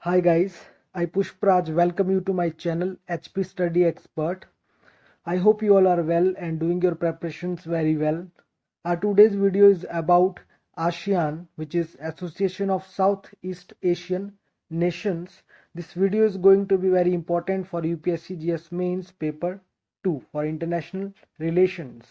Hi guys, I Pushpraj welcome you to my channel HP Study Expert. I hope you all are well and doing your preparations very well. Our today's video is about ASEAN, which is Association of Southeast Asian Nations. This video is going to be very important for UPSC GS Mains paper 2 for international relations.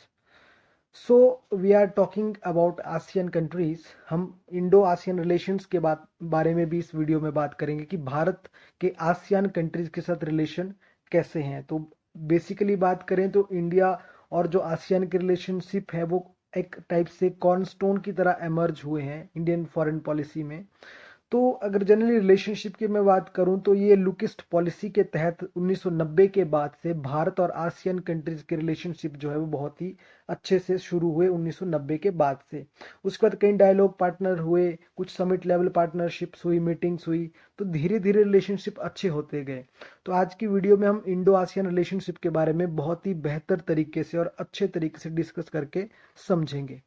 So we are talking about ASEAN countries. हम Indo ASEAN relations के बारे में भी इस video में बात करेंगे कि भारत के आसियान कंट्रीज के साथ रिलेशन कैसे हैं। तो बेसिकली बात करें तो इंडिया और जो आसियान की रिलेशनशिप है वो एक टाइप से कॉर्नस्टोन की तरह एमर्ज हुए हैं इंडियन फॉरेन पॉलिसी में। तो अगर जनरली रिलेशनशिप की मैं बात करूं तो ये लुकिस्ट पॉलिसी के तहत 1990 के बाद से भारत और आसियान कंट्रीज के रिलेशनशिप जो है वो बहुत ही अच्छे से शुरू हुए 1990 के बाद से। उसके बाद कई डायलॉग पार्टनर हुए, कुछ समिट लेवल पार्टनरशिप्स हुई, मीटिंग्स हुई, तो धीरे धीरे रिलेशनशिप अच्छे होते गए। तो आज की वीडियो में हम इंडो आसियान रिलेशनशिप के बारे में बहुत ही बेहतर तरीके से और अच्छे तरीके से डिस्कस करके समझेंगे।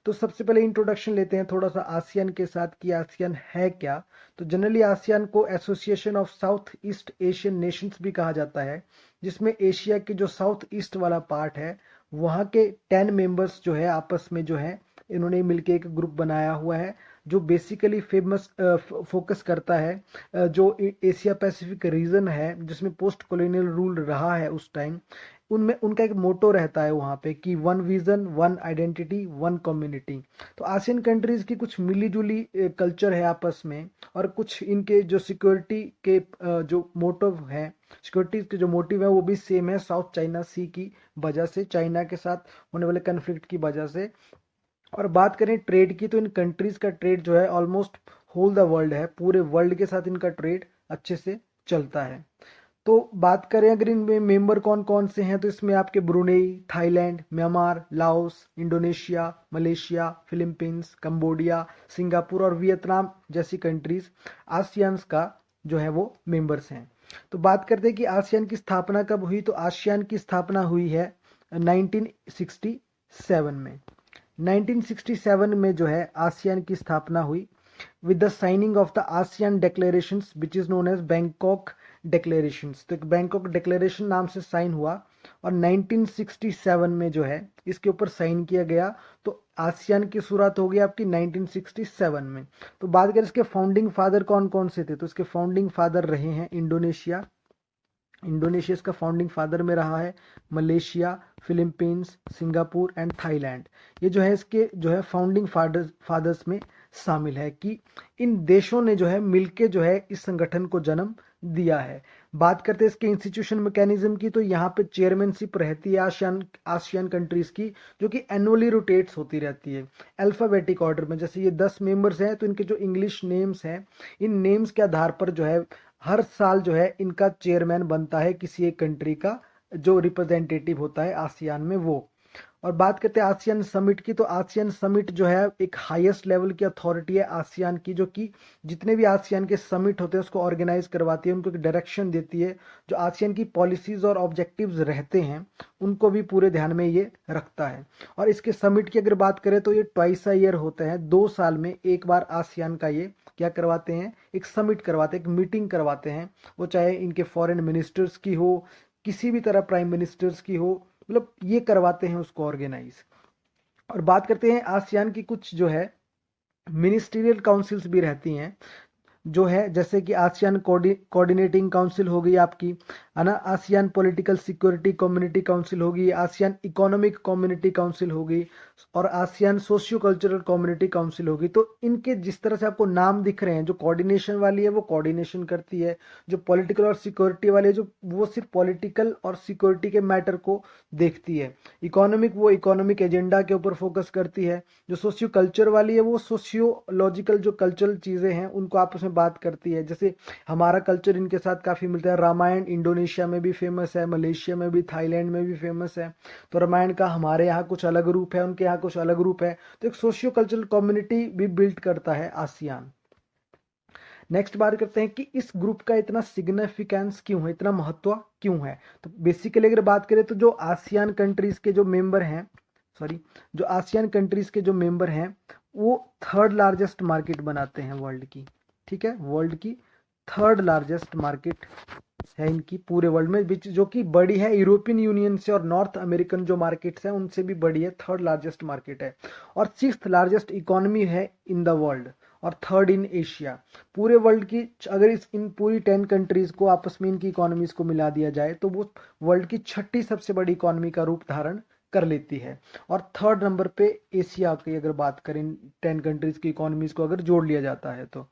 तो सबसे पहले इंट्रोडक्शन लेते हैं थोड़ा सा आसियान के साथ कि आसियान है क्या। तो जनरली आसियान को association of south east Asian Nations भी कहा जाता है, जिसमें एशिया के जो साउथ ईस्ट वाला पार्ट है वहाँ के 10 मेंबर्स जो है आपस में जो है इन्होंने मिलके एक ग्रुप बनाया हुआ है जो बेसिकली फेमस फोकस करता है जो एशिया पैसिफिक रीजन है जिसमें पोस्ट कॉलोनियल रूल रहा है उस टाइम। उनमें उनका एक मोटो रहता है वहाँ पे कि one vision, one identity, one community. तो आसियन कंट्रीज की कुछ मिली जुली कल्चर है आपस में, और कुछ इनके जो सिक्योरिटी के जो मोटिव है, सिक्योरिटी के जो मोटिव है वो भी सेम है साउथ चाइना सी की वजह से, चाइना के साथ होने वाले कन्फ्लिक्ट की वजह से। और बात करें ट्रेड की तो इन कंट्रीज का ट्रेड जो है ऑलमोस्ट होल द वर्ल्ड है, पूरे वर्ल्ड के साथ इनका ट्रेड अच्छे से चलता है। तो बात करें अगर इनमें मेंबर कौन कौन से हैं तो इसमें आपके Brunei, Thailand, Myanmar, Laos, Indonesia, Malaysia, Philippines, Cambodia, Singapore और वियतनाम जैसी कंट्रीज आसियान का जो है वो मेंबर्स हैं। तो बात करते हैं कि आसियान की स्थापना कब हुई। तो आसियान की स्थापना हुई है 1967 में। 1967 में जो है आसियान की स्थापना हुई with the signing of the ASEAN declarations which is known as Bangkok declarations. तो बैंकॉक डिक्लेरेशन नाम से साइन हुआ और 1967 में जो है इसके ऊपर साइन किया गया। तो आसियान की शुरुआत हो गई आपकी 1967 में। तो बात करें इसके फाउंडिंग फादर कौन कौन से थे तो इसके फाउंडिंग फादर रहे हैं इंडोनेशिया, इंडोनेशिया इसका फाउंडिंग फादर में रहा है, Malaysia, Philippines, Singapore and Thailand. ये जो है इसके जो है फाउंडिंग फादर्स में शामिल है कि इन देशों ने जो है मिलके जो है इस संगठन को जन्म दिया है। बात करते हैं इसके इंस्टीट्यूशन मैकेनिज्म की तो यहाँ पे चेयरमैनशिप रहती है आसियान कंट्रीज की, जो कि एनुअली रोटेट्स होती रहती है अल्फाबेटिक ऑर्डर में। जैसे ये 10 मेंबर्स हैं तो इनके जो इंग्लिश नेम्स हैं, इन नेम्स के आधार पर जो है हर साल जो है इनका चेयरमैन बनता है किसी एक कंट्री का जो रिप्रेजेंटेटिव होता है आसियान में वो। और बात करते हैं आसियान समिट की तो आसियान समिट जो है एक हाईएस्ट लेवल की अथॉरिटी है आसियान की, जो कि जितने भी आसियान के समिट होते हैं उसको ऑर्गेनाइज करवाती है, उनको एक डायरेक्शन देती है। जो आसियान की पॉलिसीज और ऑब्जेक्टिव्स रहते हैं उनको भी पूरे ध्यान में ये रखता है। और इसके समिट की अगर बात करें तो ये ट्वाइस अ ईयर होते हैं, 2 साल में एक बार आसियान का ये क्या करवाते हैं, एक समिट करवाते हैं, एक मीटिंग करवाते हैं। वो चाहे इनके फॉरेन मिनिस्टर्स की हो, किसी भी तरह प्राइम मिनिस्टर्स की हो, मतलब ये करवाते हैं उसको ऑर्गेनाइज। और बात करते हैं आसियान की कुछ जो है मिनिस्ट्रियल काउंसिल्स भी रहती हैं जो है, जैसे कि आसियान कोऑर्डिनेटिंग काउंसिल होगी आपकी, है ना, ASEAN political security community council होगी, आसियान इकोनॉमिक कम्युनिटी काउंसिल होगी और ASEAN socio cultural community council होगी। तो इनके जिस तरह से आपको नाम दिख रहे हैं, जो कोऑर्डिनेशन वाली है वो कोऑर्डिनेशन करती है, जो पॉलिटिकल और सिक्योरिटी वाली है जो वो सिर्फ पॉलिटिकल और सिक्योरिटी के मैटर को देखती है, इकोनॉमिक वो इकोनॉमिक एजेंडा के ऊपर फोकस करती है, जो सोशियो कल्चर वाली है वो सोशियोलॉजिकल जो कल्चरल चीजें हैं उनको आपस में बात करती है। जैसे हमारा कल्चर इनके साथ काफी मिलता है, रामायण इंडोनेशिया में भी फेमस है, मलेशिया में भी, थाईलैंड में भी फेमस है। तो रामायण का हमारे यहाँ कुछ अलग रूप है, उनके यहाँ कुछ अलग रूप है। तो एक सोशियो कल्चरल कम्युनिटी भी बिल्ड करता है आसियान। नेक्स्ट बात करते हैं कि इस ग्रुप का इतना सिग्निफिकेंस क्यों है, इतना महत्व क्यों है। तो बेसिकली अगर बात करें तो जो आसियान कंट्रीज के जो मेंबर हैं, जो आसियान कंट्रीज के जो मेंबर हैं वो 3rd लार्जेस्ट मार्केट बनाते हैं वर्ल्ड की, ठीक है, वर्ल्ड की थर्ड लार्जेस्ट मार्केट है इनकी पूरे वर्ल्ड में, जो कि बड़ी है यूरोपियन यूनियन से और नॉर्थ अमेरिकन जो मार्केट्स हैं उनसे भी बड़ी है, थर्ड लार्जेस्ट मार्केट है। और सिक्स्थ लार्जेस्ट इकोनॉमी है इन द वर्ल्ड और थर्ड इन एशिया। पूरे वर्ल्ड की अगर इन पूरी 10 कंट्रीज को आपस में इनकी इकोनॉमीज को मिला दिया जाए तो वो वर्ल्ड की छठी सबसे बड़ी इकोनॉमी का रूप धारण कर लेती है। और थर्ड नंबर पे एशिया की अगर बात करें 10 कंट्रीज की इकोनॉमीज को अगर जोड़ लिया जाता है तो।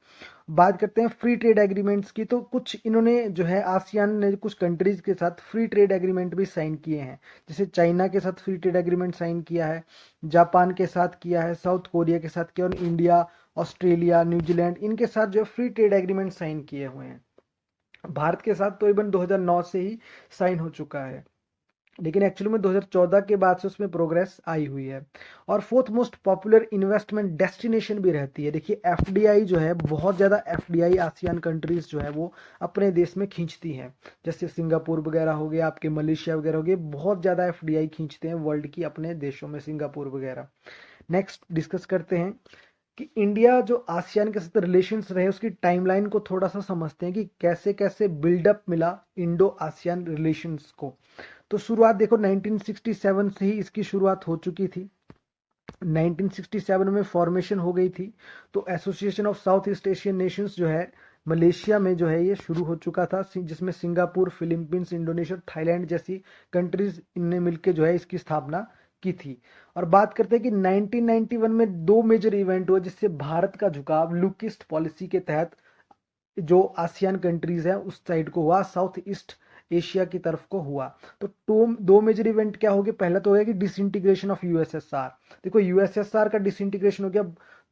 बात करते हैं फ्री ट्रेड एग्रीमेंट्स की, तो कुछ इन्होंने जो है आसियान ने कुछ कंट्रीज के साथ फ्री ट्रेड एग्रीमेंट भी साइन किए हैं। जैसे चाइना के साथ फ्री ट्रेड एग्रीमेंट साइन किया है, जापान के साथ किया है, साउथ कोरिया के साथ किया और इंडिया, ऑस्ट्रेलिया, न्यूजीलैंड इनके साथ जो फ्री ट्रेड एग्रीमेंट साइन किए हुए हैं। भारत के साथ तो इवन 2009 से ही साइन हो चुका है, लेकिन एक्चुअली में 2014 के बाद से उसमें प्रोग्रेस आई हुई है। और fourth most popular investment destination भी रहती है। देखिए एफडीआई जो है, बहुत ज़्यादा एफडीआई आसियान कंट्रीज जो है वो अपने देश में खींचती हैं। जैसे सिंगापुर वगैरह हो गया, आपके मलेशिया वगैरह हो गए, बहुत ज़्यादा एफडीआई खींचते हैं वर्ल्ड की अपने देशों में, सिंगापुर वगैरह। नेक्स्ट डिस्कस करते हैं कि इंडिया जो आसियान के साथ रिलेशंस रहे उसकी टाइमलाइन को थोड़ा सा समझते हैं कि कैसे कैसे बिल्डअप मिला इंडो आसियान रिलेशंस को। तो शुरुआत देखो 1967 से ही इसकी शुरुआत हो चुकी थी। 1967 में फॉर्मेशन हो गई थी। तो association of south east Asian Nations जो है मलेशिया में जो है ये शुरू हो चुका था, जिसमें सिंगापुर, फिलीपींस, इंडोनेशिया, थाईलैंड जैसी कंट्रीज इनने मिलकर जो है इसकी स्थापना की थी। और बात करते हैं कि 1991 में दो मेजर इवेंट हुए जिससे भारत का झुकाव लुकिस्ट पॉलिसी के तहत जो आसियान कंट्रीज है उस साइड को हुआ, साउथ ईस्ट एशिया की तरफ को हुआ। तो दो मेजर इवेंट क्या हो गए, पहला तो हो गया कि डिसइंटीग्रेशन ऑफ यूएसएसआर। देखो यूएसएसआर का डिसइंटीग्रेशन हो गया,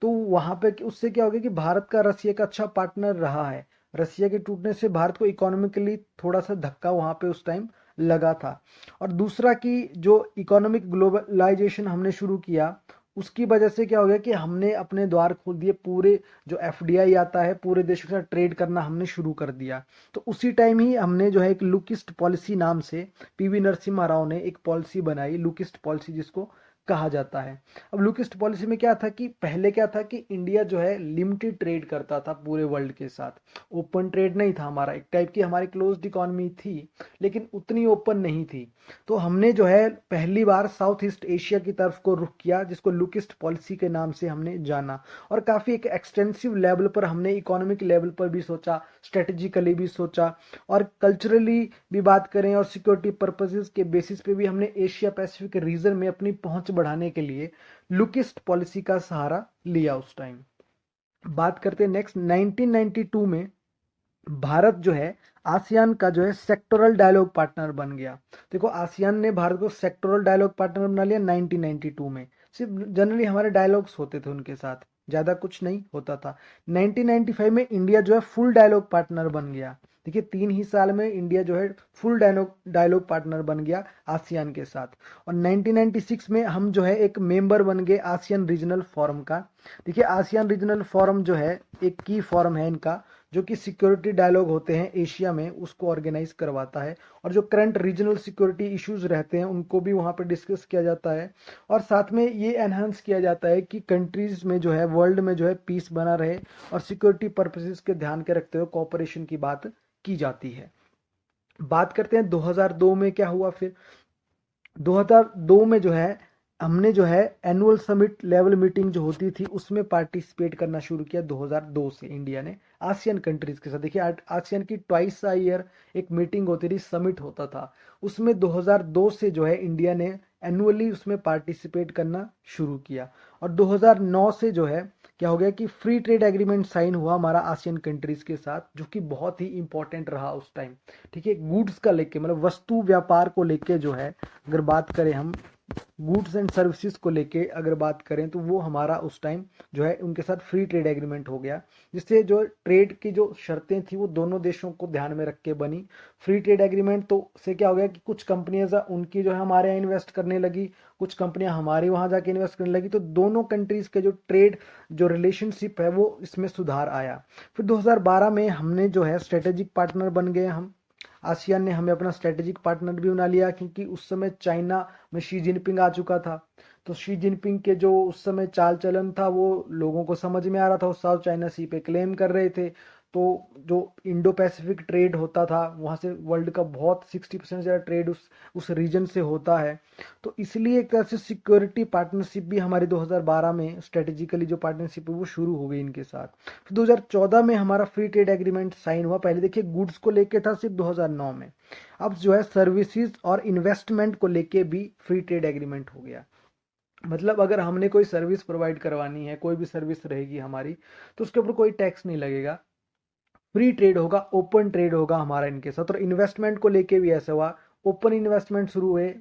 तो वहां पे उससे क्या हो गया कि भारत का रसिया का अच्छा पार्टनर रहा है। रसिया के टूटने से भारत को इकोनॉमिकली थोड़ा सा धक्का वहां पे उस टाइम लगा था। और दूसरा कि जो इकोनॉमिक ग्लोबलाइजेशन हमने शुरू किया उसकी वजह से क्या हो गया कि हमने अपने द्वार खोल दिए, पूरे जो एफडीआई आता है पूरे देशों के साथ ट्रेड करना हमने शुरू कर दिया। तो उसी टाइम ही हमने जो है एक लुकिस्ट पॉलिसी नाम से पीवी नरसिम्हा राव ने एक पॉलिसी बनाई, लुकिस्ट पॉलिसी जिसको कहा जाता है। अब लुकिस्ट पॉलिसी में क्या था कि पहले क्या था कि इंडिया जो है लिमिटेड ट्रेड करता था पूरे वर्ल्ड के साथ, ओपन ट्रेड नहीं था हमारा, एक टाइप की हमारी क्लोज्ड इकोनॉमी थी लेकिन उतनी ओपन नहीं थी। तो हमने जो है पहली बार साउथ ईस्ट एशिया की तरफ को रुख किया, जिसको लुकिस्ट पॉलिसी के नाम से हमने जाना। और काफी एक एक्सटेंसिव लेवल पर हमने इकोनॉमिक लेवल पर भी सोचा, स्ट्रेटेजिकली भी सोचा, और कल्चरली भी बात करें और सिक्योरिटी पर्पसेस के बेसिस पे भी हमने एशिया पैसिफिक रीजन में अपनी पहुंच बढ़ाने के लिए लुकिस्ट पॉलिसी का सहारा लिया उस टाइम। बात करते हैं नेक्स्ट 1992 में भारत जो है आसियान का जो है सेक्टोरल डायलॉग पार्टनर बन गया। देखो आसियान ने भारत को सेक्टोरल डायलॉग पार्टनर बना लिया 1992 में। सिर्फ जनरली हमारे डायलॉग्स होते थे उनके साथ, ज्यादा कुछ नहीं होता था। 1995 में इंडिया जो है फुल डायलॉग पार्टनर बन गया। देखिए 3 ही साल में इंडिया जो है फुल डायलॉग पार्टनर बन गया आसियान के साथ। और 1996 में हम जो है एक मेंबर बन गए आसियान रीजनल फोरम का। देखिए आसियान रीजनल फोरम जो है एक की फोरम है इनका, जो कि सिक्योरिटी डायलॉग होते हैं एशिया में उसको ऑर्गेनाइज करवाता है, और जो करंट रीजनल सिक्योरिटी इश्यूज रहते हैं उनको भी वहां पर डिस्कस किया जाता है। और साथ में ये एनहांस किया जाता है कि कंट्रीज में जो है वर्ल्ड में जो है पीस बना रहे, और सिक्योरिटी पर्पसेस के ध्यान के रखते हुए कोऑपरेशन की बात की जाती है। बात करते हैं 2002 में क्या हुआ। फिर 2002 में जो है हमने जो है एनुअल समिट लेवल मीटिंग जो होती थी उसमें पार्टिसिपेट करना शुरू किया 2002 से इंडिया ने आसियान कंट्रीज के साथ। देखिए आसियान की ट्वाइस अ ईयर एक मीटिंग होती थी, समिट होता था, उसमें 2002 से जो है इंडिया ने एनुअली उसमें पार्टिसिपेट करना शुरू किया। और 2009 से जो है क्या हो गया कि फ्री ट्रेड एग्रीमेंट साइन हुआ हमारा आसियान कंट्रीज के साथ, जो कि बहुत ही इंपॉर्टेंट रहा उस टाइम। ठीक है, गुड्स का लेके मतलब वस्तु व्यापार को लेके जो है अगर बात करें हम गुड्स एंड सर्विसेज को लेके अगर बात करें तो वो हमारा उस टाइम जो है उनके साथ फ्री ट्रेड एग्रीमेंट हो गया, जिससे जो ट्रेड की जो शर्तें थी वो दोनों देशों को ध्यान में रख के बनी। फ्री ट्रेड एग्रीमेंट तो से क्या हो गया कि कुछ कंपनियां उनकी जो है हमारे यहाँ इन्वेस्ट करने लगी, कुछ कंपनियां हमारे वहां जाके इन्वेस्ट करने लगी, तो दोनों कंट्रीज के जो ट्रेड जो रिलेशनशिप है वो इसमें सुधार आया। फिर 2012 में हमने जो है स्ट्रेटेजिक पार्टनर बन गए हम, आसियान ने हमें अपना स्ट्रेटेजिक पार्टनर भी बना लिया, क्योंकि उस समय चाइना में शी जिनपिंग आ चुका था। तो शी जिनपिंग के जो उस समय चाल चलन था वो लोगों को समझ में आ रहा था, वो साउथ चाइना सी पे क्लेम कर रहे थे। तो जो इंडो पैसिफिक ट्रेड होता था वहां से वर्ल्ड का बहुत 60% से ज्यादा ट्रेड उस रीजन से होता है। तो इसलिए एक तरह से सिक्योरिटी पार्टनरशिप भी हमारी 2012 में स्ट्रेटेजिकली जो पार्टनरशिप है वो शुरू हो गई इनके साथ। फिर 2014 में हमारा फ्री ट्रेड एग्रीमेंट साइन हुआ। पहले देखिए गुड्स को लेके था सिर्फ 2009 में, अब जो है सर्विसेज और इन्वेस्टमेंट को लेके भी फ्री ट्रेड एग्रीमेंट हो गया। मतलब अगर हमने कोई सर्विस प्रोवाइड करवानी है, कोई भी सर्विस रहेगी हमारी, तो उसके ऊपर कोई टैक्स नहीं लगेगा, फ्री ट्रेड होगा, ओपन ट्रेड होगा हमारा इनके साथ। और इन्वेस्टमेंट को लेके भी ऐसा हुआ, ओपन इन्वेस्टमेंट शुरू हुए।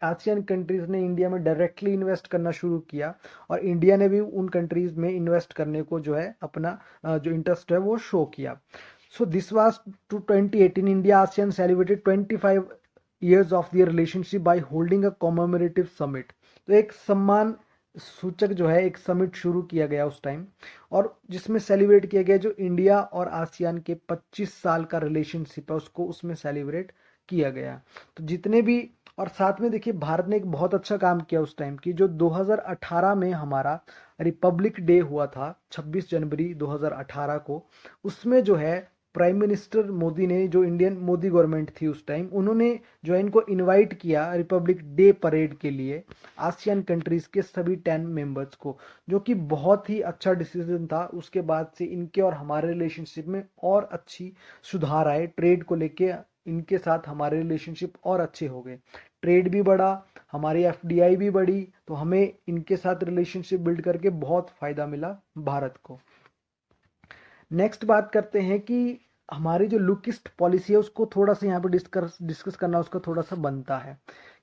आसियान कंट्रीज ने इंडिया में डायरेक्टली इन्वेस्ट करना शुरू किया और इंडिया ने भी उन कंट्रीज में इन्वेस्ट करने को जो है अपना जो इंटरेस्ट है वो शो किया। So this was to 2018 India ASEAN celebrated 25 years of their relationship by holding a commemorative summit। तो एक सम्मान सूचक जो है एक समिट शुरू किया गया उस टाइम, और जिसमें सेलिब्रेट किया गया जो इंडिया और आसियान के 25 साल का रिलेशनशिप है उसको उसमें सेलिब्रेट किया गया। तो जितने भी, और साथ में देखिए भारत ने एक बहुत अच्छा काम किया उस टाइम की, जो 2018 में हमारा रिपब्लिक डे हुआ था 26 जनवरी 2018 को, उसमें जो है प्राइम मिनिस्टर मोदी ने, जो इंडियन मोदी गवर्नमेंट थी उस टाइम, उन्होंने जो है इनको इनवाइट किया रिपब्लिक डे परेड के लिए, आसियान कंट्रीज के सभी 10 मेंबर्स को, जो कि बहुत ही अच्छा डिसीजन था। उसके बाद से इनके और हमारे रिलेशनशिप में और अच्छी सुधार आए, ट्रेड को लेके इनके साथ हमारे रिलेशनशिप और अच्छे हो गए, ट्रेड भी बढ़ा, हमारी एफडीआई भी बढ़ी। तो हमें इनके साथ रिलेशनशिप बिल्ड करके बहुत फायदा मिला भारत को। नेक्स्ट बात करते हैं कि हमारी जो लुकिस्ट पॉलिसी है उसको थोड़ा सा यहाँ पे डिस्कस करना उसका थोड़ा सा बनता है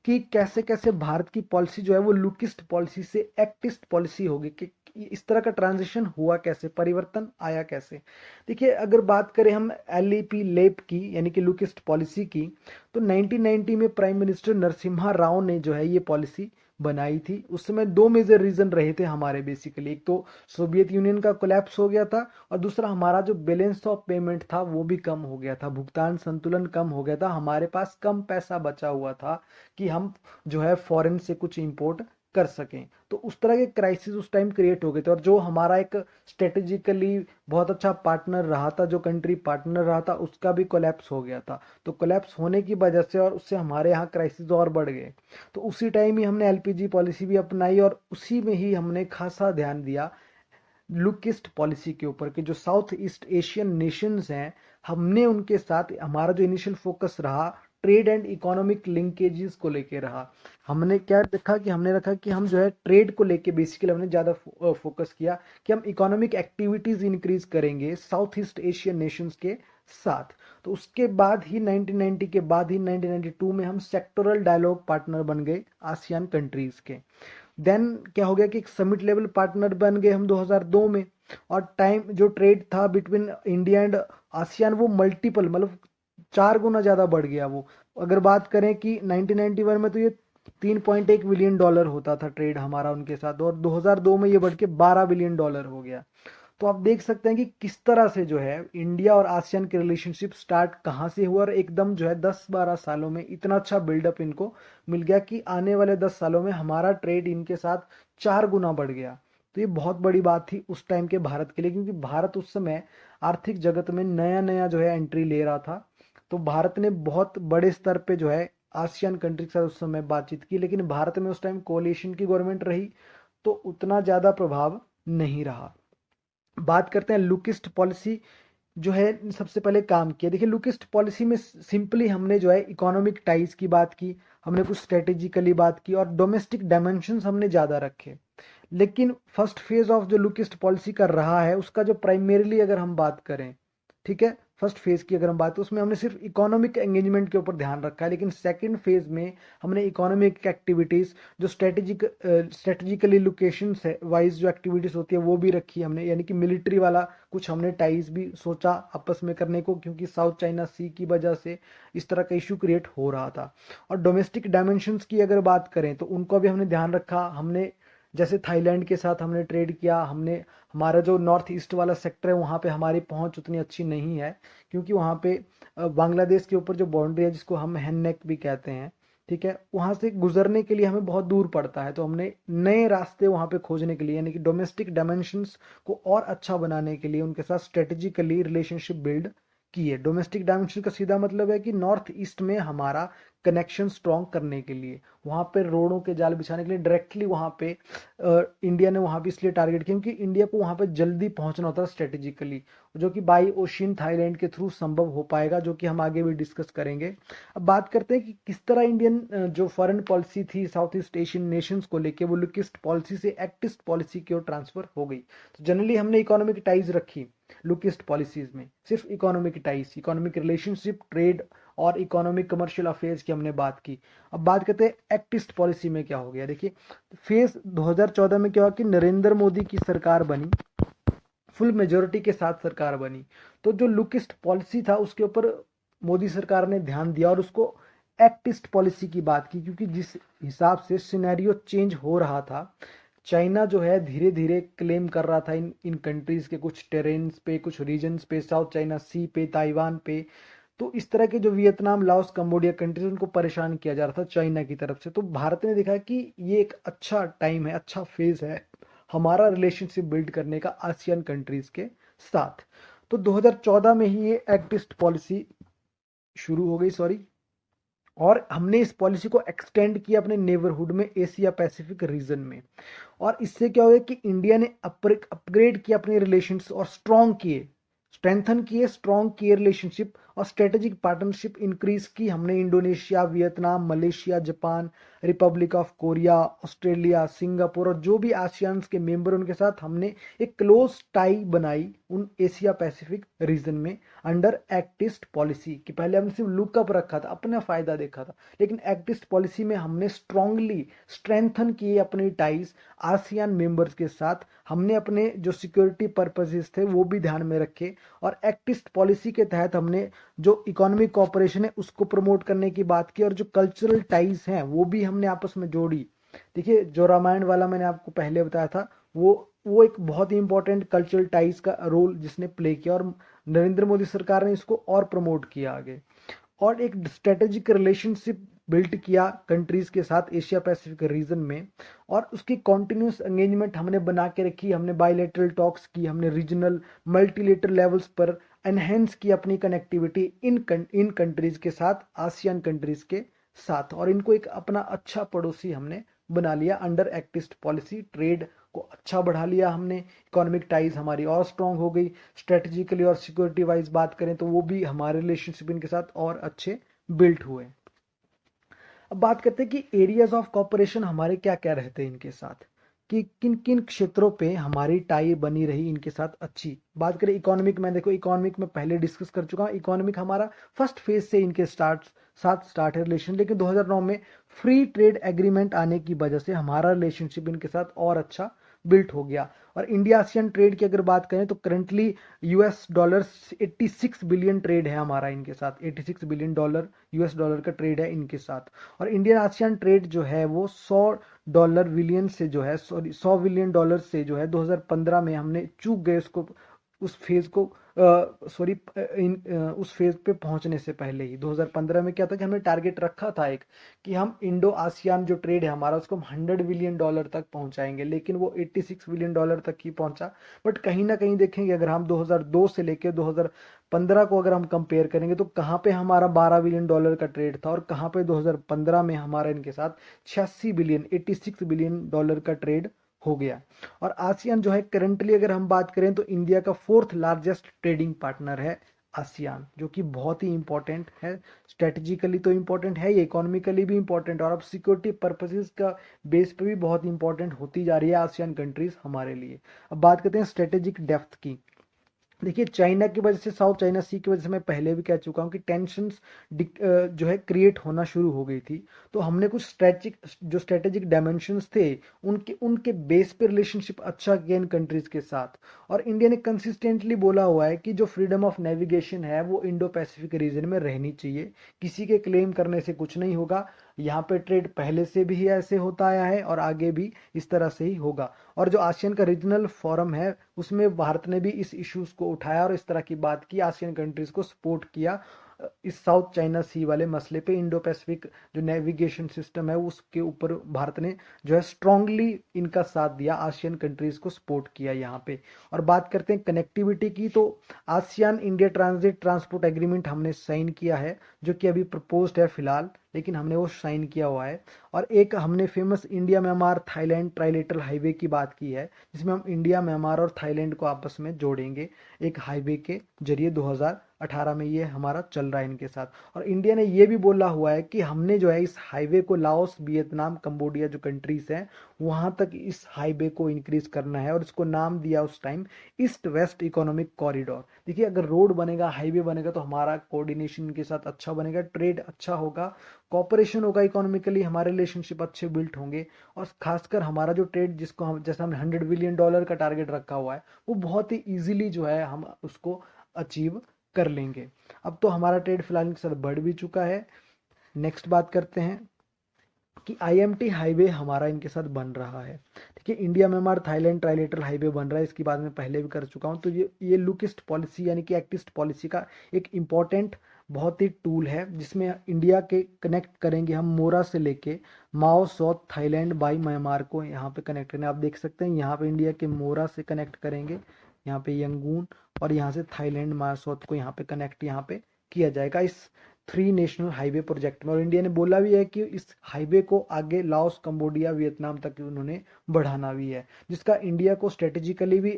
कि कैसे कैसे भारत की पॉलिसी जो है वो लुकिस्ट पॉलिसी से एक्टिस्ट पॉलिसी होगी, कि इस तरह का ट्रांजिशन हुआ कैसे, परिवर्तन आया कैसे। देखिए अगर बात करें हम एलईपी लेप की यानी कि लुकिस्ट पॉलिसी की, तो 1990 में प्राइम मिनिस्टर नरसिम्हा राव ने जो है ये पॉलिसी बनाई थी। उस समय दो मेजर रीजन रहे थे हमारे बेसिकली, एक तो सोवियत यूनियन का कोलैप्स हो गया था और दूसरा हमारा जो बैलेंस ऑफ पेमेंट था वो भी कम हो गया था, भुगतान संतुलन कम हो गया था, हमारे पास कम पैसा बचा हुआ था कि हम जो है फॉरेन से कुछ इंपोर्ट कर सकें। तो उस तरह के क्राइसिस उस टाइम क्रिएट हो गए थे, और जो हमारा एक स्ट्रेटेजिकली बहुत अच्छा पार्टनर रहा था, जो कंट्री पार्टनर रहा था, उसका भी कोलैप्स हो गया था। तो कोलैप्स होने की वजह से और उससे हमारे यहाँ क्राइसिस और बढ़ गए। तो उसी टाइम ही हमने एलपीजी पॉलिसी भी अपनाई और उसी में ही हमने खासा ध्यान दिया लुकिस्ट पॉलिसी के ऊपर कि जो साउथ ईस्ट एशियन नेशंस हैं, हमने उनके साथ हमारा जो इनिशियल फोकस रहा ट्रेड एंड इकोनॉमिक लिंकेजेस को लेके रहा। हमने क्या रखा कि हमने रखा कि हम जो है ट्रेड को लेके बेसिकली हमने ज़्यादा फोकस किया कि हम इकोनॉमिक एक्टिविटीज़ इंक्रीज करेंगे साउथ ईस्ट एशियन नेशंस के साथ। तो उसके बाद ही 1990 के बाद ही 1992 में हम सेक्टोरल डायलॉग पार्टनर बन गए आसियान कंट्रीज के। देन क्या हो गया कि एक समिट लेवल पार्टनर बन गए हम 2002 में, और टाइम जो ट्रेड था बिटवीन इंडिया एंड आसियान वो मल्टीपल मतलब 4 गुना ज़्यादा बढ़ गया वो। अगर बात करें कि 1991 में तो ये $3.1 बिलियन होता था ट्रेड हमारा उनके साथ, और 2002 में ये बढ़ के $12 बिलियन हो गया। तो आप देख सकते हैं कि किस तरह से जो है इंडिया और आसियान के रिलेशनशिप स्टार्ट कहाँ से हुआ और एकदम जो है 10-12 सालों में इतना अच्छा बिल्डअप इनको मिल गया कि आने वाले 10 सालों में हमारा ट्रेड इनके साथ 4 गुना बढ़ गया। तो ये बहुत बड़ी बात थी उस टाइम के भारत के लिए, क्योंकि भारत उस समय आर्थिक जगत में नया नया जो है एंट्री ले रहा था। तो भारत ने बहुत बड़े स्तर पे जो है आसियान कंट्री के साथ उस समय बातचीत की, लेकिन भारत में उस टाइम कोलिशन की गवर्नमेंट रही तो उतना ज़्यादा प्रभाव नहीं रहा। बात करते हैं लुकिस्ट पॉलिसी जो है सबसे पहले काम किया। देखिए लुकिस्ट पॉलिसी में सिंपली हमने जो है इकोनॉमिक टाइज की बात की, हमने कुछ स्ट्रेटेजिकली बात की और डोमेस्टिक डायमेंशंस हमने ज़्यादा रखे। लेकिन फर्स्ट फेज ऑफ जो लुकिस्ट पॉलिसी कर रहा है उसका जो प्राइमरीली अगर हम बात करें, ठीक है, फर्स्ट फेज की अगर हम बात, तो उसमें हमने सिर्फ इकोनॉमिक एंगेजमेंट के ऊपर ध्यान रखा है। लेकिन सेकंड फेज में हमने इकोनॉमिक एक्टिविटीज जो स्ट्रेटेजिकली लोकेशन वाइज जो एक्टिविटीज होती है वो भी रखी हमने, यानी कि मिलिट्री वाला कुछ हमने टाइज भी सोचा आपस में करने को, क्योंकि साउथ चाइना सी की वजह से इस तरह का इशू क्रिएट हो रहा था। और डोमेस्टिक डायमेंशंस की अगर बात करें तो उनको भी हमने ध्यान रखा। हमने जैसे थाईलैंड के साथ हमने ट्रेड किया, हमने हमारा जो नॉर्थ ईस्ट वाला सेक्टर है वहाँ पे हमारी पहुँच उतनी अच्छी नहीं है, क्योंकि वहाँ पे बांग्लादेश के ऊपर जो बाउंड्री है जिसको हम हैन नेक भी कहते हैं, ठीक है, वहां से गुजरने के लिए हमें बहुत दूर पड़ता है, तो हमने नए रास्ते वहां पे खोजने के लिए यानी कि डोमेस्टिक डायमेंशंस को और अच्छा बनाने के लिए उनके साथ स्ट्रेटेजिकली रिलेशनशिप बिल्ड किए। डोमेस्टिक डायमेंशन का सीधा मतलब है कि नॉर्थ ईस्ट में हमारा कनेक्शन स्ट्रॉन्ग करने के लिए, वहां पे रोडों के जाल बिछाने के लिए डायरेक्टली वहां पे इंडिया ने वहां पे इसलिए टारगेट किया क्योंकि इंडिया को वहां पे जल्दी पहुंचना होता है स्ट्रेटेजिकली, जो कि बाई ओशियन थाईलैंड के थ्रू संभव हो पाएगा, जो कि हम आगे भी डिस्कस करेंगे। अब बात करते हैं कि किस तरह इंडियन जो फॉरेन पॉलिसी थी साउथ ईस्ट एशियन नेशंस को लेके वो लुकिस्ट पॉलिसी से एक्टिस्ट पॉलिसी की ओर ट्रांसफर हो गई। तो जनरली हमने इकोनॉमिक टाइज रखी लुकिस्ट पॉलिसीज में, सिर्फ economic ties, economic relationship, trade और इकोनॉमिक कमर्शियल अफेयर्स की हमने बात की। अब बात करते हैं एक्टिस्ट पॉलिसी में क्या हो गया। देखिए फेज 2014 में क्या हुआ कि नरेंद्र मोदी की सरकार बनी, फुल मेजोरिटी के साथ सरकार बनी, तो जो लुकिस्ट पॉलिसी था उसके ऊपर मोदी सरकार ने ध्यान दिया और उसको एक्टिस्ट पॉलिसी की बात की, क्योंकि जिस हिसाब से सिनेरियो चेंज हो रहा था, चाइना जो है धीरे धीरे क्लेम कर रहा था इन इन कंट्रीज के कुछ टेरेन्स पे, कुछ रीजन्स पे, साउथ चाइना सी पे, ताइवान पे। तो इस तरह के जो वियतनाम, लाओस, कंबोडिया कंट्रीज, उनको परेशान किया जा रहा था चाइना की तरफ से। तो भारत ने देखा कि ये एक अच्छा टाइम है, अच्छा फेज है हमारा रिलेशनशिप बिल्ड करने का आसियान कंट्रीज के साथ। तो 2014 में ही ये एक्टिस्ट पॉलिसी शुरू हो गई, सॉरी, और हमने इस पॉलिसी को एक्सटेंड किया अपने नेबरहुड में, एशिया पैसिफिक रीजन में। और इससे क्या हुआ कि इंडिया ने अपग्रेड किया अपने रिलेशंस और स्ट्रॉन्ग किए, स्ट्रेंथन किए, स्ट्रॉन्ग किए रिलेशनशिप और स्ट्रेटेजिक पार्टनरशिप इंक्रीज की हमने Indonesia, Vietnam, Malaysia, Japan, Republic of Korea, Australia, Singapore और जो भी आसियान के मेंबर उनके साथ हमने एक क्लोज टाई बनाई उन एशिया पैसिफिक रीजन में अंडर एक्टिस्ट पॉलिसी। कि पहले हमने सिर्फ लुकअप रखा था, अपना फायदा देखा था, लेकिन एक्टिस्ट पॉलिसी में हमने स्ट्रांगली स्ट्रेंथन किए अपनी टाइज आसियान मेंबर्स के साथ। हमने अपने जो सिक्योरिटी पर्पसेस थे वो भी ध्यान में रखे और एक्टिस्ट पॉलिसी के तहत हमने जो इकोनॉमिक कोऑपरेशन है उसको प्रमोट करने की बात की और जो कल्चरल टाइज हैं वो भी हमने आपस में जोड़ी। देखिए जो रामायण वाला मैंने आपको पहले बताया था, वो एक बहुत ही इंपॉर्टेंट कल्चरल टाइज का रोल जिसने प्ले किया और नरेंद्र मोदी सरकार ने इसको और प्रमोट किया आगे। और एक स्ट्रेटेजिक रिलेशनशिप बिल्ट किया कंट्रीज के साथ एशिया पैसिफिक रीजन में, और उसकी कॉन्टिन्यूस एंगेजमेंट हमने बना के रखी। हमने बायलैटरल टॉक्स की, हमने रीजनल मल्टीलेटरल लेवल्स पर एनहेंस की अपनी कनेक्टिविटी इन कंट्रीज के साथ, आसियान कंट्रीज के साथ, और इनको एक अपना अच्छा पड़ोसी हमने बना लिया अंडर एक्टिस्ट पॉलिसी। ट्रेड को अच्छा बढ़ा लिया हमने, इकोनॉमिक टाइज हमारी और स्ट्रांग हो गई, स्ट्रेटेजिकली और सिक्योरिटी वाइज बात करें तो वो भी हमारे रिलेशनशिप इनके साथ और अच्छे बिल्ट हुए। अब बात करते हैं कि एरियाज ऑफ कॉपरेशन हमारे क्या क्या रहते हैं इनके साथ, कि किन किन क्षेत्रों पे हमारी टाई बनी रही इनके साथ अच्छी। बात करें इकोनॉमिक में, देखो इकोनॉमिक में पहले डिस्कस कर चुका हूँ, इकोनॉमिक हमारा फर्स्ट फेज से इनके साथ है रिलेशन, लेकिन 2009 में फ्री ट्रेड एग्रीमेंट आने की वजह से हमारा रिलेशनशिप इनके साथ और अच्छा बिल्ट हो गया। और इंडिया आसियान ट्रेड की अगर बात करें तो currently US dollar 86 billion trade है हमारा इनके साथ, 86 बिलियन डॉलर यूएस डॉलर का ट्रेड है इनके साथ। और इंडियन आसियान ट्रेड जो है वो $100 बिलियन से जो है, सॉरी $100 बिलियन से जो है 2015 में हमने चूक गए उसको, उस फेज को उस फेज पे पहुंचने से पहले ही 2015 में क्या था कि हमने टारगेट रखा था एक, कि हम इंडो आसियान जो ट्रेड है हमारा उसको हम $100 बिलियन तक पहुंचाएंगे, लेकिन वो $86 बिलियन तक ही पहुंचा। बट कहीं ना कहीं देखेंगे अगर हम 2002 से लेकर 2015 को अगर हम कंपेयर करेंगे तो कहाँ पे हमारा $12 बिलियन का ट्रेड था और कहाँ पे 2015 में हमारा इनके साथ 86 बिलियन का ट्रेड हो गया। और आसियान जो है करंटली अगर हम बात करें तो इंडिया का 4th लार्जेस्ट ट्रेडिंग पार्टनर है आसियान, जो कि बहुत ही इंपॉर्टेंट है। स्ट्रेटेजिकली तो इंपॉर्टेंट है, ये इकोनॉमिकली भी इंपॉर्टेंट, और अब सिक्योरिटी पर्पसेस का बेस पे भी बहुत इंपॉर्टेंट होती जा रही है आसियान कंट्रीज हमारे लिए। अब बात करते हैं स्ट्रेटेजिक डेप्थ की। देखिए चाइना की वजह से, साउथ चाइना सी की वजह से मैं पहले भी कह चुका हूँ कि टेंशंस जो है क्रिएट होना शुरू हो गई थी। तो हमने कुछ स्ट्रेटेजिक डायमेंशंस थे उनके उनके बेस पे रिलेशनशिप अच्छा किया इन कंट्रीज के साथ। और इंडिया ने कंसिस्टेंटली बोला हुआ है कि जो फ्रीडम ऑफ नेविगेशन है वो इंडो पैसिफिक रीजन में रहनी चाहिए, किसी के क्लेम करने से कुछ नहीं होगा। यहाँ पे ट्रेड पहले से भी ऐसे होता आया है और आगे भी इस तरह से ही होगा। और जो आसियान का रीजनल फोरम है उसमें भारत ने भी इस इश्यूज को उठाया और इस तरह की बात की, आसियान कंट्रीज को सपोर्ट किया इस साउथ चाइना सी वाले मसले पे इंडो पैसिफिक जो नेविगेशन सिस्टम है उसके ऊपर भारत ने जो है स्ट्रांगली इनका साथ दिया, आसियान कंट्रीज को सपोर्ट किया यहाँ पे। और बात करते हैं कनेक्टिविटी की, तो ASEAN India transit transport agreement हमने साइन किया है, जो कि अभी प्रपोज्ड है फिलहाल, लेकिन हमने वो साइन किया हुआ है। और एक हमने famous India Myanmar Thailand trilateral highway की बात की है, जिसमें हम इंडिया म्यांमार और थाईलैंड को आपस में जोड़ेंगे एक हाईवे के जरिए। 2018 में ये हमारा चल रहा है इनके साथ। और इंडिया ने ये भी बोला हुआ है कि हमने जो है इस हाईवे को लाओस, वियतनाम, कंबोडिया जो कंट्रीज हैं वहां तक इस हाईवे को इंक्रीज करना है, और इसको नाम दिया उस time east west economic corridor. देखिए अगर रोड बनेगा, हाईवे बनेगा, तो हमारा कोऑर्डिनेशन के साथ अच्छा बनेगा, ट्रेड अच्छा होगा, कॉपरेशन होगा, इकोनॉमिकली हमारे रिलेशनशिप अच्छे बिल्ट होंगे। और खासकर हमारा जो ट्रेड, जिसको हम जैसे हमने $100 बिलियन का टारगेट रखा हुआ है, वो बहुत ही इजीली जो है हम उसको अचीव कर लेंगे। अब तो हमारा ट्रेड फिलहाल इनके साथ बढ़ भी चुका है। नेक्स्ट बात करते हैं कि आईएमटी हाईवे हमारा इनके साथ बन रहा है। देखिए India Myanmar Thailand trilateral highway बन रहा है, इसकी बात मैं पहले भी कर चुका हूँ। तो ये लुक ईस्ट पॉलिसी यानी कि एक्ट ईस्ट पॉलिसी का एक इम्पॉर्टेंट बहुत ही टूल है, जिसमें इंडिया के कनेक्ट करेंगे हम मोरा से लेके माओ साउथ थाईलैंड बाई म्यांमार को यहाँ पे कनेक्ट करेंगे। आप देख सकते हैं यहाँ पे इंडिया के मोरा से कनेक्ट करेंगे, यहाँ पे यंगून, और यहाँ से थाईलैंड माओ साउथ को यहाँ पे कनेक्ट यहाँ पे किया जाएगा इस 3 नेशनल हाईवे प्रोजेक्ट में। और इंडिया ने बोला भी है कि इस हाईवे को आगे लाओस, कंबोडिया, वियतनाम तक उन्होंने बढ़ाना भी है, जिसका इंडिया को स्ट्रेटेजिकली भी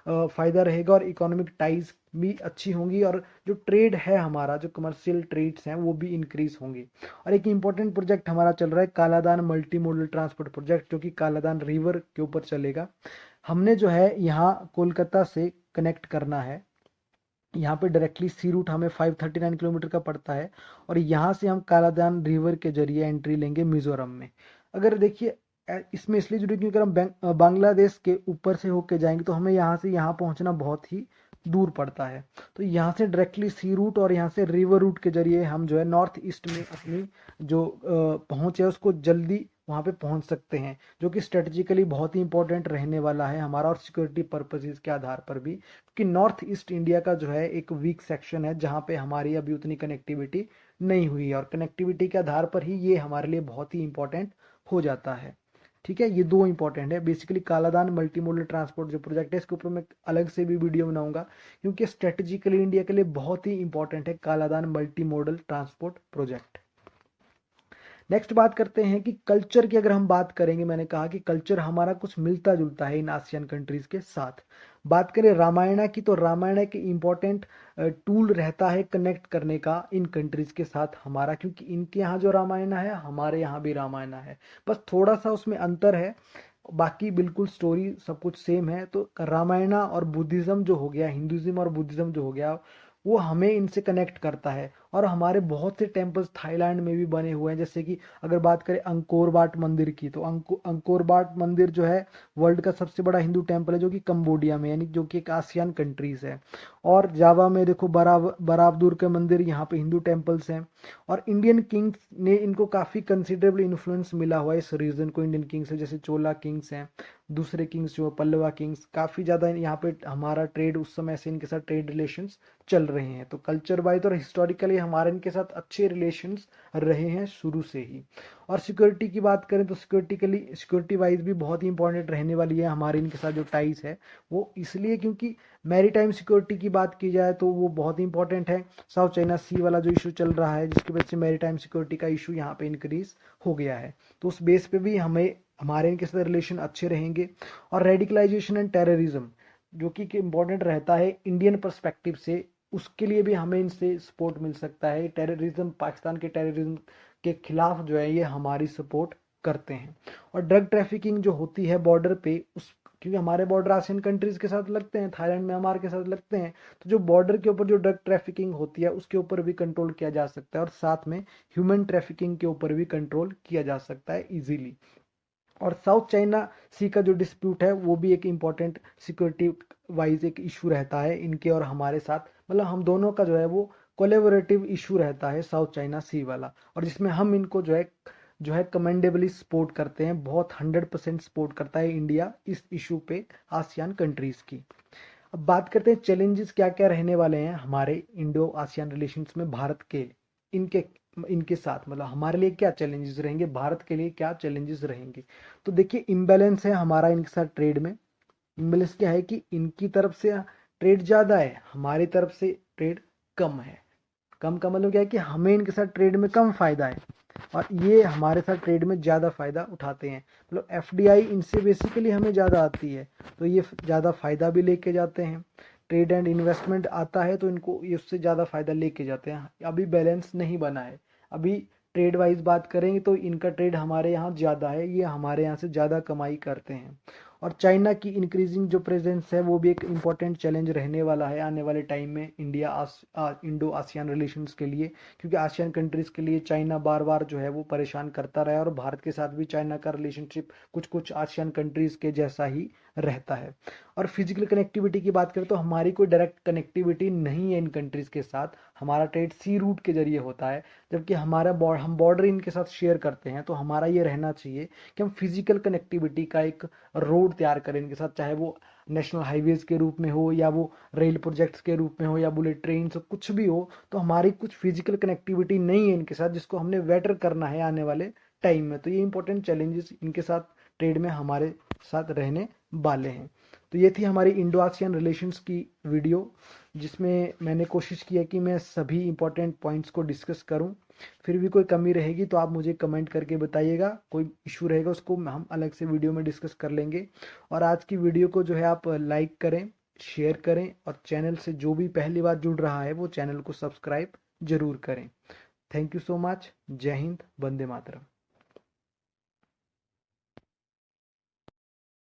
फायदा रहेगा, और इकोनॉमिक टाइज भी अच्छी होंगी, और जो ट्रेड है हमारा, जो कमर्शियल ट्रेड्स हैं वो भी इंक्रीज होंगे। और एक इंपॉर्टेंट प्रोजेक्ट हमारा चल रहा है Kaladan multi modal transport project, जो कि कालादान रिवर के ऊपर चलेगा। हमने जो है यहाँ कोलकाता से कनेक्ट करना है, यहाँ पे डायरेक्टली सी रूट हमें 539 किलोमीटर का पड़ता है, और यहाँ से हम कालादान रिवर के जरिए एंट्री लेंगे मिजोरम में। अगर देखिए इसमें इसलिए जुड़ी क्योंकि हम बांग्लादेश के ऊपर से होके जाएंगे, तो हमें यहाँ से यहाँ पहुँचना बहुत ही दूर पड़ता है। तो यहाँ से डायरेक्टली सी रूट और यहाँ से रिवर रूट के जरिए हम जो है नॉर्थ ईस्ट में अपनी जो पहुँच है उसको जल्दी वहाँ पे पहुँच सकते हैं, जो कि स्ट्रेटेजिकली बहुत ही इंपॉर्टेंट रहने वाला है हमारा, और सिक्योरिटी पर्पसेस के आधार पर भी, कि नॉर्थ ईस्ट इंडिया का जो है एक वीक सेक्शन है जहाँ पे हमारी अभी उतनी कनेक्टिविटी नहीं हुई है, और कनेक्टिविटी के आधार पर ही ये हमारे लिए बहुत ही इंपॉर्टेंट हो जाता है। ठीक है, ये दो इंपॉर्टेंट है basically. Kaladan multi modal transport जो प्रोजेक्ट है, इसके ऊपर मैं अलग से भी वीडियो बनाऊंगा, क्योंकि स्ट्रेटेजिकली इंडिया के लिए बहुत ही इंपॉर्टेंट है Kaladan multi modal transport project. Next बात करते हैं कि कल्चर की अगर हम बात करेंगे, मैंने कहा कि कल्चर हमारा कुछ मिलता जुलता है इन आसियान कंट्रीज के साथ। बात करें रामायण की, तो रामायण एक इम्पॉर्टेंट टूल रहता है कनेक्ट करने का इन कंट्रीज के साथ हमारा, क्योंकि इनके यहाँ जो रामायण है हमारे यहाँ भी रामायण है, बस थोड़ा सा उसमें अंतर है, बाकी बिल्कुल स्टोरी सब कुछ सेम है। तो रामायण और बुद्धिज्म जो हो गया, हिंदुज्म और बुद्धिज्म जो हो गया, वो हमें इनसे कनेक्ट करता है। और हमारे बहुत से टेम्पल्स थाईलैंड में भी बने हुए हैं, जैसे कि अगर बात करें अंकोर वाट मंदिर की, तो अंकोर वाट मंदिर जो है वर्ल्ड का सबसे बड़ा हिंदू टेम्पल है, जो कि कंबोडिया में, यानी जो कि एक आसियान कंट्रीज है। और जावा में देखो बराबदूर के मंदिर, यहाँ पे हिंदू टेम्पल्स हैं। और इंडियन किंग्स ने इनको काफी कंसिडरेबल इन्फ्लुएंस मिला हुआ है इस रीजन को इंडियन किंग्स से, जैसे चोला किंग्स हैं, दूसरे किंग्स जो पल्लवा किंग्स, काफी ज्यादा यहाँ पे हमारा ट्रेड उस समय से इनके साथ ट्रेड रिलेशंस चल रहे हैं। तो कल्चर वाइज और हिस्टोरिकली हमारे इनके साथ अच्छे रिलेशंस रहे हैं शुरू से ही। और सिक्योरिटी की बात करें तो सिक्योरिटी वाइज भी बहुत ही इंपॉर्टेंट रहने वाली है हमारे इनके साथ जो टाइज है, वो इसलिए क्योंकि मैरीटाइम सिक्योरिटी की बात की जाए तो वो बहुत ही इंपॉर्टेंट है। साउथ चाइना सी वाला जो इशू चल रहा है, जिसकी वजह से मैरीटाइम सिक्योरिटी का इशू यहाँ पे इंक्रीज हो गया है, तो उस बेस पे भी हमारे इनके साथ रिलेशन अच्छे रहेंगे। और रेडिकलाइजेशन एंड टेररिज्म जो कि इम्पोर्टेंट रहता है इंडियन पर्सपेक्टिव से, उसके लिए भी हमें इनसे सपोर्ट मिल सकता है। टेररिज्म, पाकिस्तान के टेररिज्म के खिलाफ जो है ये हमारी सपोर्ट करते हैं। और ड्रग ट्रैफिकिंग जो होती है बॉर्डर पे, उस क्योंकि हमारे बॉर्डर आसियन कंट्रीज के साथ लगते हैं, थाईलैंड म्यांमार के साथ लगते हैं, तो जो बॉर्डर के ऊपर जो ड्रग ट्रैफिकिंग होती है उसके ऊपर भी कंट्रोल किया जा सकता है, और साथ में ह्यूमन ट्रैफिकिंग के ऊपर भी कंट्रोल किया जा सकता है इजीली। और साउथ चाइना सी का जो डिस्प्यूट है वो भी एक इम्पॉर्टेंट सिक्योरिटी वाइज एक इशू रहता है इनके और हमारे साथ, मतलब हम दोनों का जो है वो कोलेबोरेटिव इशू रहता है साउथ चाइना सी वाला, और जिसमें हम इनको जो है कमेंडेबली सपोर्ट करते हैं, बहुत 100% सपोर्ट करता है इंडिया इस इशू पे आसियान कंट्रीज की। अब बात करते हैं चैलेंजेस क्या क्या रहने वाले हैं हमारे इंडो आसियान रिलेशंस में भारत के इनके इनके साथ, मतलब हमारे लिए क्या चैलेंजेस रहेंगे, भारत के लिए क्या चैलेंजेस रहेंगे। तो देखिए इम्बैलेंस है हमारा इनके साथ ट्रेड में। इम्बैलेंस क्या है कि इनकी तरफ से ट्रेड ज़्यादा है, हमारी तरफ से ट्रेड कम है। कम का मतलब क्या है कि हमें इनके साथ ट्रेड में कम फायदा है और ये हमारे साथ ट्रेड में ज़्यादा फायदा उठाते हैं। मतलब एफडीआई इनसे बेसिकली हमें ज़्यादा आती है, तो ये ज़्यादा फायदा भी लेके जाते हैं। ट्रेड एंड इन्वेस्टमेंट आता है तो इनको ये उससे ज़्यादा फायदा लेके जाते हैं। अभी बैलेंस नहीं बना है। अभी ट्रेड वाइज बात करेंगे तो इनका ट्रेड हमारे यहाँ ज़्यादा है, ये हमारे यहाँ से ज़्यादा कमाई करते हैं। और चाइना की इंक्रीजिंग जो प्रेजेंस है वो भी एक इम्पॉर्टेंट चैलेंज रहने वाला है आने वाले टाइम में इंडो आसियान रिलेशंस के लिए, क्योंकि आसियान कंट्रीज के लिए चाइना बार बार जो है वो परेशान करता रहा है और भारत के साथ भी चाइना का रिलेशनशिप कुछ कुछ आसियान कंट्रीज के जैसा ही रहता है। और फिजिकल कनेक्टिविटी की बात करें तो हमारी कोई डायरेक्ट कनेक्टिविटी नहीं है इन कंट्रीज के साथ, हमारा ट्रेड सी रूट के जरिए होता है। जबकि हम बॉर्डर इनके साथ शेयर करते हैं, तो हमारा ये रहना चाहिए कि हम फिजिकल कनेक्टिविटी का एक रोड तैयार करें इनके साथ, चाहे वो नेशनल हाईवेज के रूप में हो या वो रेल प्रोजेक्ट्स के रूप में हो या बुलेट ट्रेन हो, कुछ भी हो। तो हमारी कुछ फिजिकल कनेक्टिविटी नहीं है इनके साथ, जिसको हमने बेटर करना है आने वाले टाइम में। तो ये इंपॉर्टेंट चैलेंजेस इनके साथ ट्रेड में हमारे साथ रहने वाले हैं। तो ये थी हमारी इंडो आसियान रिलेशंस की वीडियो, जिसमें मैंने कोशिश किया कि मैं सभी इंपॉर्टेंट पॉइंट्स को डिस्कस करूं। फिर भी कोई कमी रहेगी तो आप मुझे कमेंट करके बताइएगा, कोई इशू रहेगा उसको हम अलग से वीडियो में डिस्कस कर लेंगे। और आज की वीडियो को जो है आप लाइक करें, शेयर करें और चैनल से जो भी पहली बार जुड़ रहा है वो चैनल को सब्सक्राइब जरूर करें। Thank you so much. जय हिंद, वंदे मातरम।